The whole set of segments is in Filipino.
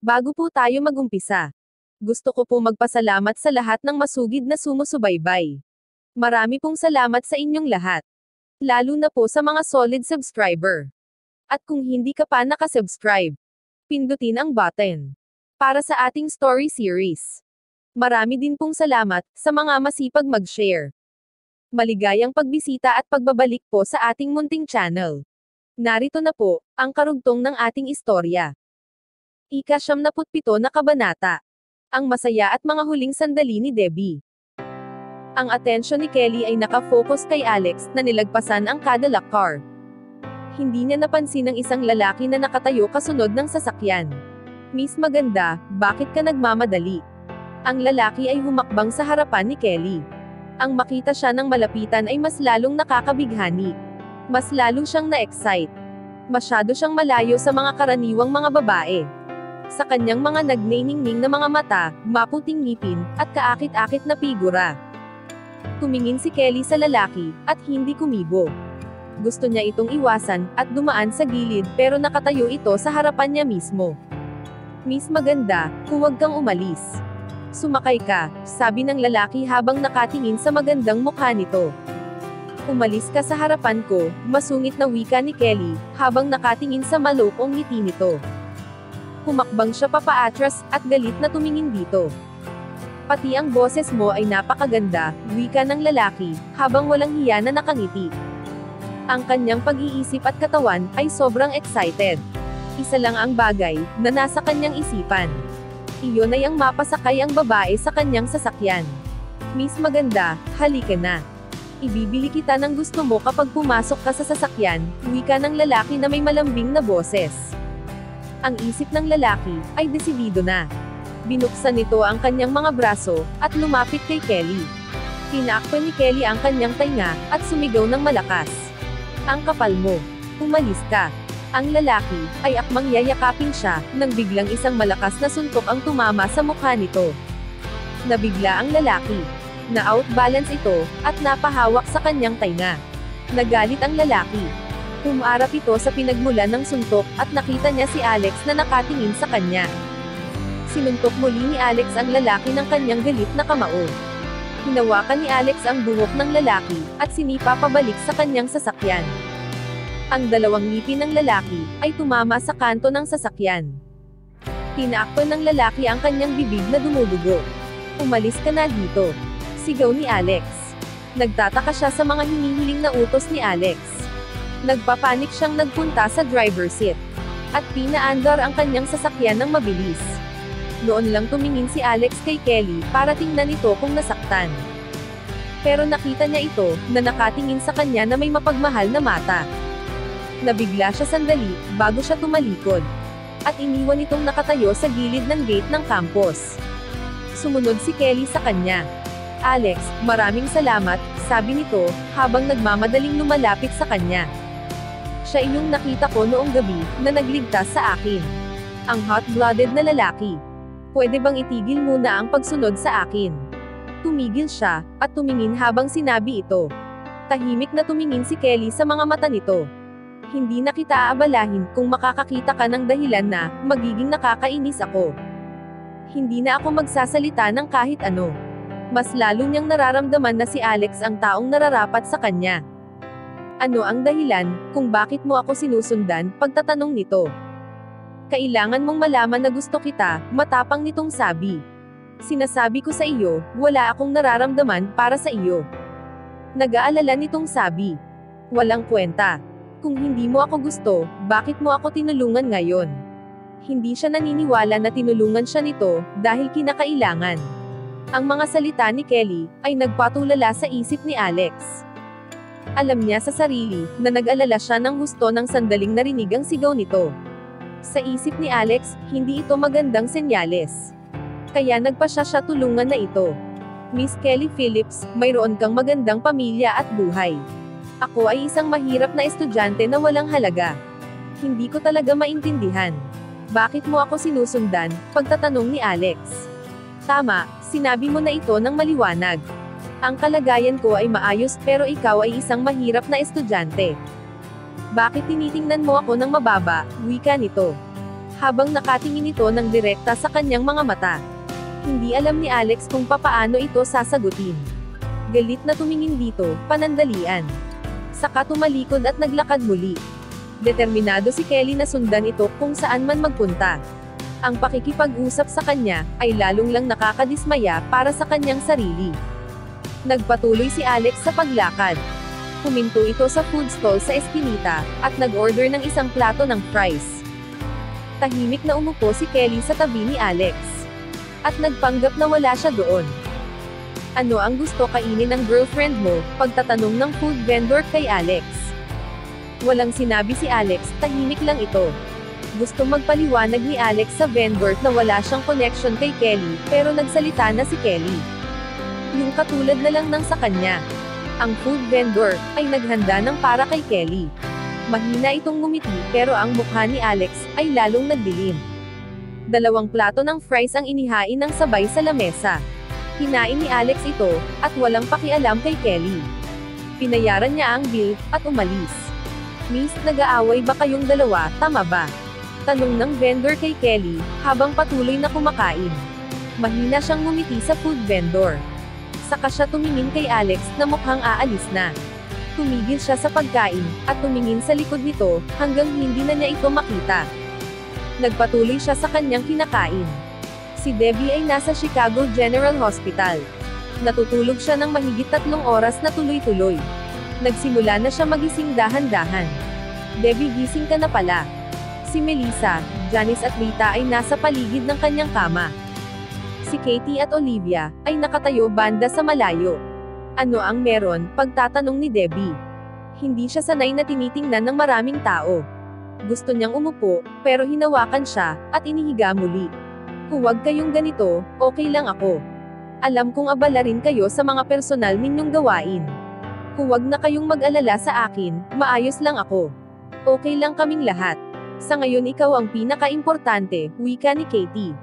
Bago po tayo magumpisa, gusto ko po magpasalamat sa lahat ng masugid na sumusubaybay. Marami pong salamat sa inyong lahat. Lalo na po sa mga solid subscriber. At kung hindi ka pa nakasubscribe, pindutin ang button para sa ating story series. Marami din pong salamat sa mga masipag mag-share. Maligayang pagbisita at pagbabalik po sa ating munting channel. Narito na po ang karugtong ng ating istorya. Ika-77 na kabanata. Ang masaya at mga huling sandali ni Debbie. Ang atensyon ni Kelly ay nakafocus kay Alex na nilagpasan ang Cadillac car. Hindi niya napansin ang isang lalaki na nakatayo kasunod ng sasakyan. "Miss Maganda, bakit ka nagmamadali?" Ang lalaki ay humakbang sa harapan ni Kelly. Ang makita siya ng malapitan ay mas lalong nakakabighani. Mas lalo siyang na-excite. Masyado siyang malayo sa mga karaniwang mga babae. Sa kanyang mga nagneningning na mga mata, maputing ngipin, at kaakit-akit na figura. Tumingin si Kelly sa lalaki, at hindi kumibo. Gusto niya itong iwasan, at dumaan sa gilid, pero nakatayo ito sa harapan niya mismo. "Miss Maganda, huwag kang umalis. Sumakay ka," sabi ng lalaki habang nakatingin sa magandang mukha nito. "Umalis ka sa harapan ko," masungit na wika ni Kelly, habang nakatingin sa malupong ngiti nito. Humakbang siya papaatras, at galit na tumingin dito. "Pati ang boses mo ay napakaganda," wika ng lalaki, habang walang hiya na nakangiti. Ang kanyang pag-iisip at katawan, ay sobrang excited. Isa lang ang bagay, na nasa kanyang isipan. Iyon ay ang mapasakay ang babae sa kanyang sasakyan. "Miss Maganda, halika na. Ibibili kita ng gusto mo kapag pumasok ka sa sasakyan," wika ng lalaki na may malambing na boses. Ang isip ng lalaki, ay desidido na. Binuksan nito ang kanyang mga braso, at lumapit kay Kelly. Tinakpan ni Kelly ang kanyang tainga, at sumigaw ng malakas. "Ang kapal mo. Umalis ka." Ang lalaki, ay akmang yayakapin siya, nang biglang isang malakas na suntok ang tumama sa mukha nito. Nabigla ang lalaki. Na-outbalance ito, at napahawak sa kanyang tainga. Nagalit ang lalaki. Humarap ito sa pinagmulan ng suntok, at nakita niya si Alex na nakatingin sa kanya. Sinuntok muli ni Alex ang lalaki ng kanyang galit na kamao. Hinawakan ni Alex ang buhok ng lalaki, at sinipa pabalik sa kanyang sasakyan. Ang dalawang ngipin ng lalaki, ay tumama sa kanto ng sasakyan. Tinakpan ng lalaki ang kanyang bibig na dumudugo. "Umalis ka na dito," sigaw ni Alex. Nagtataka siya sa mga hinihiling na utos ni Alex. Nagpapanik siyang nagpunta sa driver's seat. At pinaandar ang kanyang sasakyan ng mabilis. Noon lang tumingin si Alex kay Kelly, para tingnan ito kung nasaktan. Pero nakita niya ito, na nakatingin sa kanya na may mapagmahal na mata. Nabigla siya sandali, bago siya tumalikod. At iniwan itong nakatayo sa gilid ng gate ng campus. Sumunod si Kelly sa kanya. "Alex, maraming salamat," sabi nito, habang nagmamadaling lumalapit sa kanya. "Siya yung nakita ko noong gabi, na nagligtas sa akin. Ang hot-blooded na lalaki. Pwede bang itigil muna ang pagsunod sa akin?" Tumigil siya, at tumingin habang sinabi ito. Tahimik na tumingin si Kelly sa mga mata nito. "Hindi na kita aabalahin, kung makakakita ka ng dahilan na, magiging nakakainis ako. Hindi na ako magsasalita ng kahit ano." Mas lalo niyang nararamdaman na si Alex ang taong nararapat sa kanya. "Ano ang dahilan, kung bakit mo ako sinusundan?" pagtatanong nito. "Kailangan mong malaman na gusto kita," matapang nitong sabi. "Sinasabi ko sa iyo, wala akong nararamdaman para sa iyo." Nag-aalala nitong sabi. "Walang kwenta. Kung hindi mo ako gusto, bakit mo ako tinulungan ngayon?" Hindi siya naniniwala na tinulungan siya nito, dahil kinakailangan. Ang mga salita ni Kelly, ay nagpatulala sa isip ni Alex. Alam niya sa sarili, na nag-alala siya ng husto ng sandaling narinig ang sigaw nito. Sa isip ni Alex, hindi ito magandang senyales. Kaya nagpa siya tulungan na ito. "Miss Kelly Phillips, mayroon kang magandang pamilya at buhay. Ako ay isang mahirap na estudyante na walang halaga. Hindi ko talaga maintindihan. Bakit mo ako sinusundan?" pagtatanong ni Alex. "Tama, sinabi mo na ito ng maliwanag. Ang kalagayan ko ay maayos, pero ikaw ay isang mahirap na estudyante. Bakit tinitingnan mo ako ng mababa?" wika nito. habang nakatingin ito ng direkta sa kanyang mga mata. Hindi alam ni Alex kung papaano ito sasagutin. Galit na tumingin dito, panandalian. Saka tumalikod at naglakad muli. Determinado si Kelly na sundan ito kung saan man magpunta. Ang pakikipag-usap sa kanya ay lalong lang nakakadismaya para sa kanyang sarili. Nagpatuloy si Alex sa paglakad. Huminto ito sa food stall sa eskinita, at nag-order ng isang plato ng fries. Tahimik na umupo si Kelly sa tabi ni Alex. At nagpanggap na wala siya doon. Ano ang gusto kainin ng girlfriend mo? Pagtatanong ng food vendor kay Alex. Walang sinabi si Alex, tahimik lang ito. Gusto magpaliwanag ni Alex sa vendor na wala siyang connection kay Kelly, pero nagsalita na si Kelly. Yung katulad na lang ng sa kanya. Ang food vendor ay naghanda ng para kay Kelly. Mahina itong ngumiti, pero ang mukha ni Alex ay lalong nagdilim. 2 plato ng fries ang inihain ng sabay sa lamesa. Hinain ni Alex ito, at walang pakialam kay Kelly. Pinayaran niya ang bill, at umalis. Miss, nag-aaway ba kayong dalawa, tama ba? Tanong ng vendor kay Kelly, habang patuloy na kumakain. Mahina siyang ngumiti sa food vendor. Saka siya tumingin kay Alex na mukhang aalis na. Tumigil siya sa pagkain, at tumingin sa likod nito, hanggang hindi na niya ito makita. Nagpatuloy siya sa kanyang kinakain. Si Debbie ay nasa Chicago General Hospital. Natutulog siya ng mahigit 3 oras na tuloy-tuloy. Nagsimula na siya magising dahan-dahan. Debbie, gising ka na pala. Si Melissa, Janice at Rita ay nasa paligid ng kanyang kama. Si Katie at Olivia ay nakatayo banda sa malayo. Ano ang meron? Pagtatanong ni Debbie. Hindi siya sanay na tinitingnan ng maraming tao. Gusto niyang umupo, pero hinawakan siya, at inihiga muli. Huwag kayong ganito, okay lang ako. Alam kong abala rin kayo sa mga personal ninyong gawain. Huwag na kayong mag-alala sa akin, maayos lang ako. Okay lang kaming lahat. Sa ngayon ikaw ang pinaka-importante, wika ni Katie.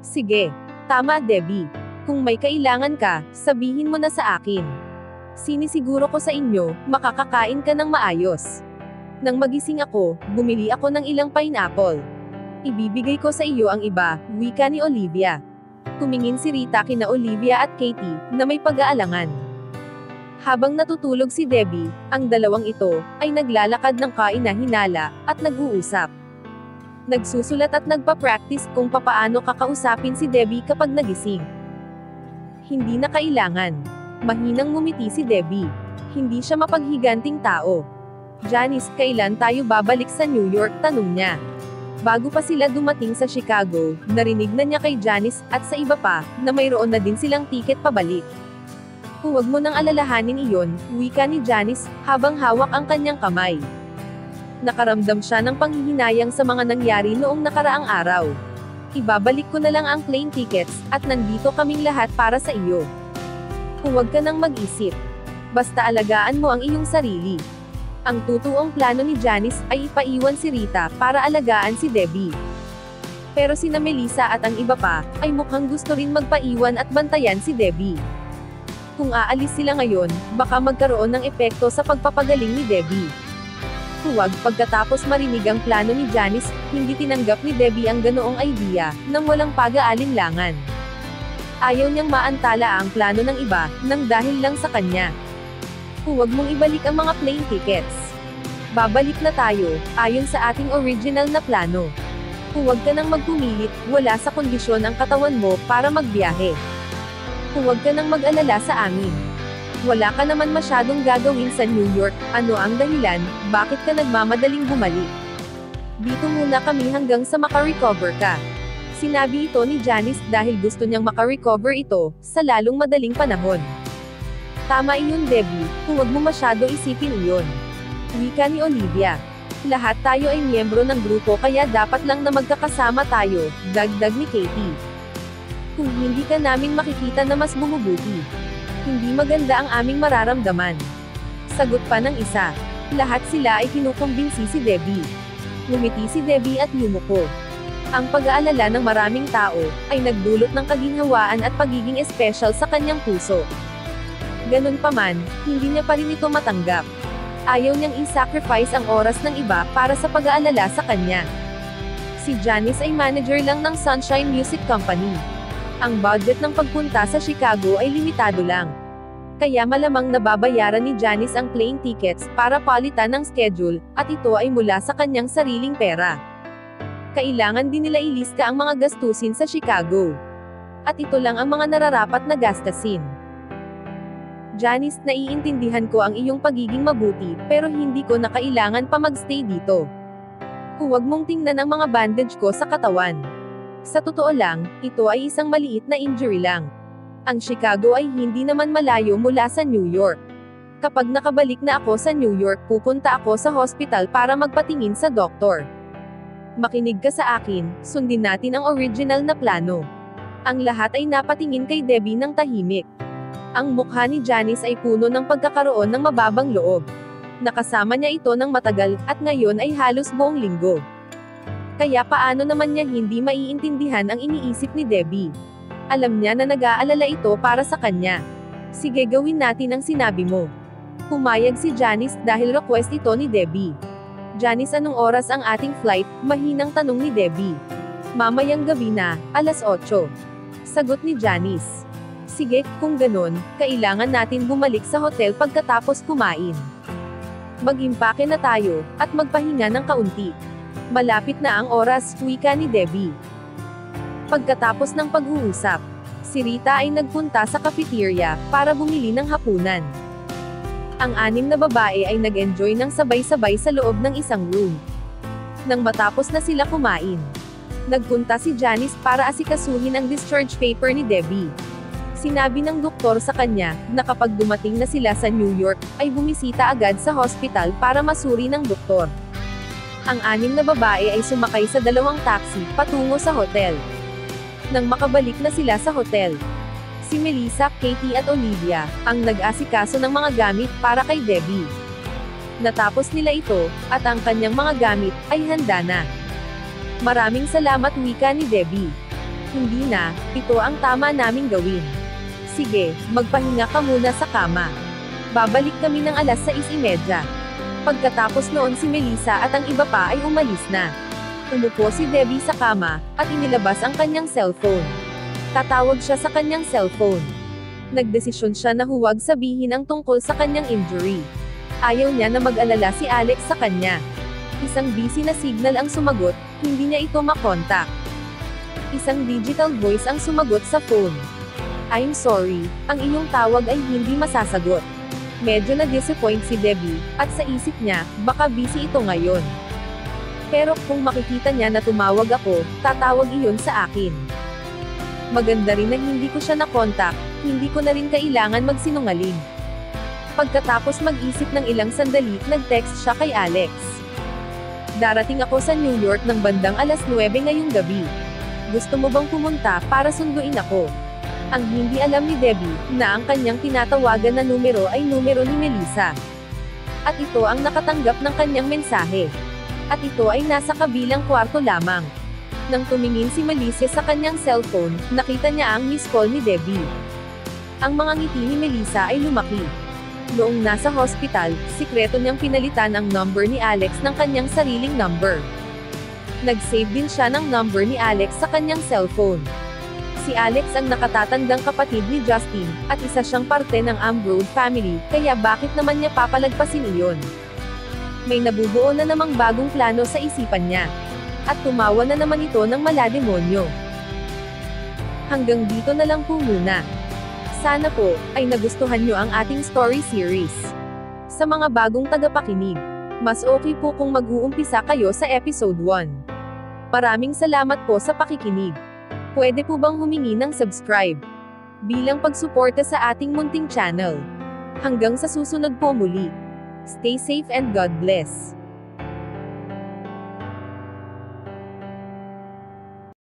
Sige. Tama, Debbie. Kung may kailangan ka, sabihin mo na sa akin. Sinisiguro ko sa inyo, makakakain ka ng maayos. Nang magising ako, bumili ako ng ilang pineapple. Ibibigay ko sa iyo ang iba, wika ni Olivia. Tumingin si Rita kina Olivia at Katie, na may pag-aalangan. Habang natutulog si Debbie, ang dalawang ito, ay naglalakad ng kaina-hinala, at nag-uusap. Nagsusulat at nagpa-practice kung papaano kakausapin si Debbie kapag nagising. Hindi na kailangan. Mahinang ngumiti si Debbie. Hindi siya mapaghiganting tao. Janice, kailan tayo babalik sa New York? Tanong niya. Bago pa sila dumating sa Chicago, narinig na niya kay Janice, at sa iba pa, na mayroon na din silang tiket pabalik. Huwag mo nang alalahanin iyon, wika ni Janice, habang hawak ang kanyang kamay. Nakaramdam siya ng panghihinayang sa mga nangyari noong nakaraang araw. Ibabalik ko na lang ang plane tickets, at nandito kaming lahat para sa iyo. Huwag ka nang mag-isip. Basta alagaan mo ang iyong sarili. Ang tutuong plano ni Janice ay ipaiwan si Rita para alagaan si Debbie. Pero sina Melissa at ang iba pa, ay mukhang gusto rin magpaiwan at bantayan si Debbie. Kung aalis sila ngayon, baka magkaroon ng epekto sa pagpapagaling ni Debbie. Huwag. Pagkatapos marinig ang plano ni Janice, hindi tinanggap ni Debbie ang ganoong idea, nang walang pag-aalinlangan. Ayaw niyang maantala ang plano ng iba, nang dahil lang sa kanya. Huwag mong ibalik ang mga plane tickets. Babalik na tayo, ayon sa ating original na plano. Huwag ka nang magpumilit, wala sa kondisyon ang katawan mo para magbiyahe. Huwag ka nang mag-alala sa amin. Wala ka naman masyadong gagawin sa New York, ano ang dahilan, bakit ka nagmamadaling bumalik? Dito muna kami hanggang sa makarecover ka. Sinabi ito ni Janice dahil gusto niyang makarecover ito, sa lalong madaling panahon. Tama iyon, Debbie, huwag mo masyado isipin iyon. Wika ni Olivia. Lahat tayo ay miyembro ng grupo kaya dapat lang na magkakasama tayo, dagdag ni Katie. Kung hindi ka namin makikita na mas bumubuti. Hindi maganda ang aming mararamdaman. Sagot pa ng isa. Lahat sila ay kinukumbinsi si Debbie. Ngumiti si Debbie at yumuko. Ang pag-aalala ng maraming tao, ay nagdulot ng kaginhawaan at pagiging espesyal sa kanyang puso. Ganun pa man, hindi niya pa rin ito matanggap. Ayaw niyang i-sacrifice ang oras ng iba para sa pag-aalala sa kanya. Si Janice ay manager lang ng Sunshine Music Company. Ang budget ng pagpunta sa Chicago ay limitado lang. Kaya malamang nababayaran ni Janice ang plane tickets para palitan ng schedule, at ito ay mula sa kanyang sariling pera. Kailangan din nila ilista ang mga gastusin sa Chicago. At ito lang ang mga nararapat na gastasin. Janice, naiintindihan ko ang iyong pagiging mabuti, pero hindi ko na kailangan pa magstay dito. Huwag mong tingnan ang mga bandage ko sa katawan. Sa totoo lang, ito ay isang maliit na injury lang. Ang Chicago ay hindi naman malayo mula sa New York. Kapag nakabalik na ako sa New York, pupunta ako sa hospital para magpatingin sa doktor. Makinig ka sa akin, sundin natin ang original na plano. Ang lahat ay napatingin kay Debbie ng tahimik. Ang mukha ni Janice ay puno ng pagkakaroon ng mababang loob. Nakasama niya ito ng matagal, at ngayon ay halos buong linggo. Kaya paano naman niya hindi maiintindihan ang iniisip ni Debbie? Alam niya na nag-aalala ito para sa kanya. Sige, gawin natin ang sinabi mo. Pumayag si Janice dahil request ito ni Debbie. Janice, anong oras ang ating flight? Mahinang tanong ni Debbie. Mamayang gabi na, 8:00. Sagot ni Janice. Sige, kung ganon, kailangan natin bumalik sa hotel pagkatapos kumain. Mag-impake na tayo, at magpahinga ng kaunti. Malapit na ang oras, wika ni Debbie. Pagkatapos ng pag-uusap, si Rita ay nagpunta sa cafeteria para bumili ng hapunan. Ang 6 na babae ay nag-enjoy ng sabay-sabay sa loob ng isang room. Nang matapos na sila kumain, nagpunta si Janice para asikasuhin ang discharge paper ni Debbie. Sinabi ng doktor sa kanya, na kapag dumating na sila sa New York, ay bumisita agad sa hospital para masuri ng doktor. Ang 6 na babae ay sumakay sa 2 taxi, patungo sa hotel. Nang makabalik na sila sa hotel, si Melissa, Katie at Olivia, ang nag-asikaso ng mga gamit para kay Debbie. Natapos nila ito, at ang kanyang mga gamit, ay handa na. Maraming salamat, wika ni Debbie. Hindi na, ito ang tama naming gawin. Sige, magpahinga ka muna sa kama. Babalik kami ng 6:30. Pagkatapos noon si Melissa at ang iba pa ay umalis na. Umupo si Debbie sa kama, at inilabas ang kanyang cellphone. Tatawag siya sa kanyang cellphone. Nagdesisyon siya na huwag sabihin ang tungkol sa kanyang injury. Ayaw niya na mag-alala si Alex sa kanya. Isang busy na signal ang sumagot, hindi niya ito makontak. Isang digital voice ang sumagot sa phone. I'm sorry, ang iyong tawag ay hindi masasagot. Medyo na-disappoint si Debbie, at sa isip niya, baka busy ito ngayon. Pero kung makikita niya na tumawag ako, tatawag iyon sa akin. Maganda rin na hindi ko siya nakontak, hindi ko na rin kailangan magsinungaling. Pagkatapos mag-isip ng ilang sandali, nag-text siya kay Alex. Darating ako sa New York ng bandang 9:00 ngayong gabi. Gusto mo bang pumunta para sunduin ako? Ang hindi alam ni Debbie, na ang kanyang tinatawagan na numero ay numero ni Melissa. At ito ang nakatanggap ng kanyang mensahe. At ito ay nasa kabilang kwarto lamang. Nang tumingin si Melissa sa kanyang cellphone, nakita niya ang miss call ni Debbie. Ang mga ngiti ni Melissa ay lumaki. Noong nasa hospital, sikreto niyang pinalitan ang number ni Alex ng kanyang sariling number. Nag-save din siya ng number ni Alex sa kanyang cellphone. Si Alex ang nakatatandang kapatid ni Justin, at isa siyang parte ng Ambrose family, kaya bakit naman niya papalagpasin iyon? May nabubuo na namang bagong plano sa isipan niya. At tumawa na naman ito ng malademonyo. Hanggang dito na lang po muna. Sana po, ay nagustuhan nyo ang ating story series. Sa mga bagong tagapakinig, mas okay po kung mag-uumpisa kayo sa episode 1. Maraming salamat po sa pakikinig. Pwede po bang humingi ng subscribe? Bilang pagsuporta sa ating munting channel. Hanggang sa susunod po muli. Stay safe and God bless.